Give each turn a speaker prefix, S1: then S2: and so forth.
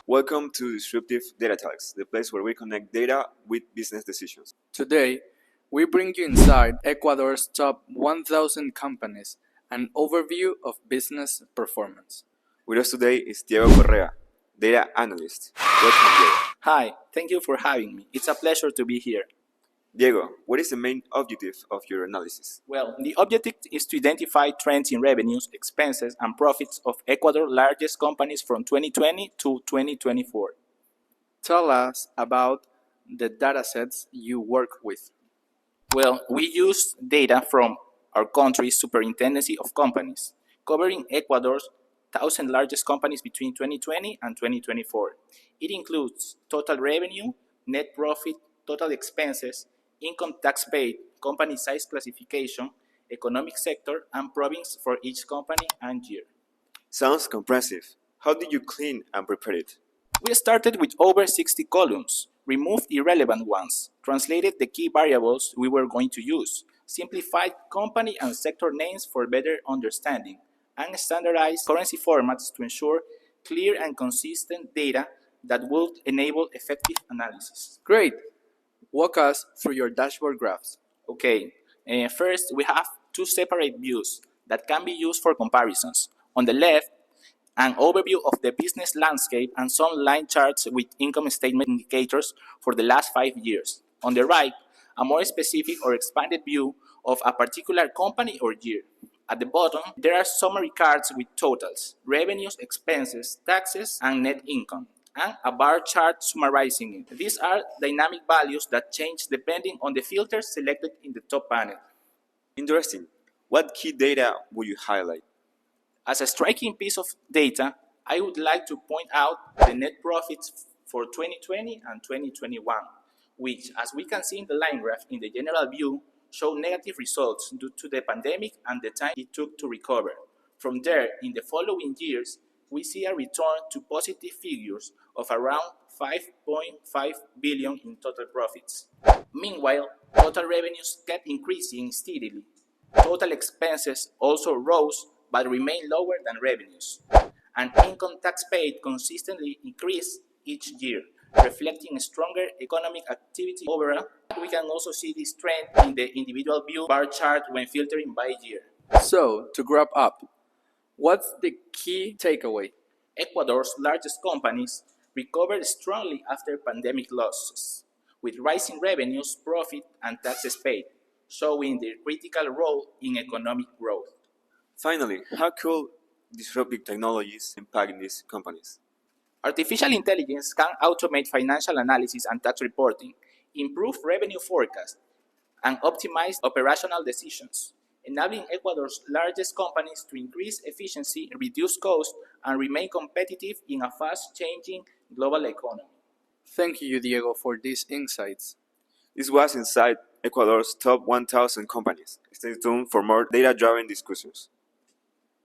S1: Welcome to Disruptive Data Talks, the place where we connect data with business decisions.
S2: Today, we bring you inside Ecuador's top 1,000 companies, an overview of business performance.
S1: With us today is Diego Correa, data analyst. Welcome, Diego.
S3: Hi, thank you for having me. It's a pleasure to be here.
S1: Diego, what is the main objective of your analysis?
S3: Well, the objective is to identify trends in revenues, expenses, and profits of Ecuador's largest companies from 2020 to 2024.
S2: Tell us about the datasets you work with.
S3: Well, we use data from our country's superintendency of companies, covering Ecuador's 1,000 largest companies between 2020 and 2024. It includes total revenue, net profit, total expenses, income tax paid, company size classification, economic sector, and province for each company and year.
S1: Sounds comprehensive. How did you clean and prepare it?
S3: We started with over 60 columns, removed irrelevant ones, translated the key variables we were going to use, simplified company and sector names for better understanding, and standardized currency formats to ensure clear and consistent data that would enable effective analysis.
S2: Great! Walk us through your dashboard graphs.
S3: Okay, first we have two separate views that can be used for comparisons. On the left, an overview of the business landscape and some line charts with income statement indicators for the last 5 years. On the right, a more specific or expanded view of a particular company or year. At the bottom, there are summary cards with totals, revenues, expenses, taxes, and net income, and a bar chart summarizing it. These are dynamic values that change depending on the filters selected in the top panel.
S1: Interesting. What key data would you highlight?
S3: As a striking piece of data, I would like to point out the net profits for 2020 and 2021, which, as we can see in the line graph in the general view, show negative results due to the pandemic and the time it took to recover. From there, in the following years, we see a return to positive figures of around 5.5 billion in total profits. Meanwhile, total revenues kept increasing steadily. Total expenses also rose but remained lower than revenues. And income tax paid consistently increased each year, reflecting stronger economic activity overall. We can also see this trend in the individual view bar chart when filtering by year.
S2: So, to wrap up, what's the key takeaway?
S3: Ecuador's largest companies recovered strongly after pandemic losses, with rising revenues, profit, and taxes paid, showing their critical role in economic growth.
S1: Finally, how could disruptive technologies impact these companies?
S3: Artificial intelligence can automate financial analysis and tax reporting, improve revenue forecast, and optimize operational decisions, enabling Ecuador's largest companies to increase efficiency, reduce costs, and remain competitive in a fast-changing global economy.
S2: Thank you, Diego, for these insights.
S1: This was inside Ecuador's top 1,000 companies. Stay tuned for more data-driven discussions.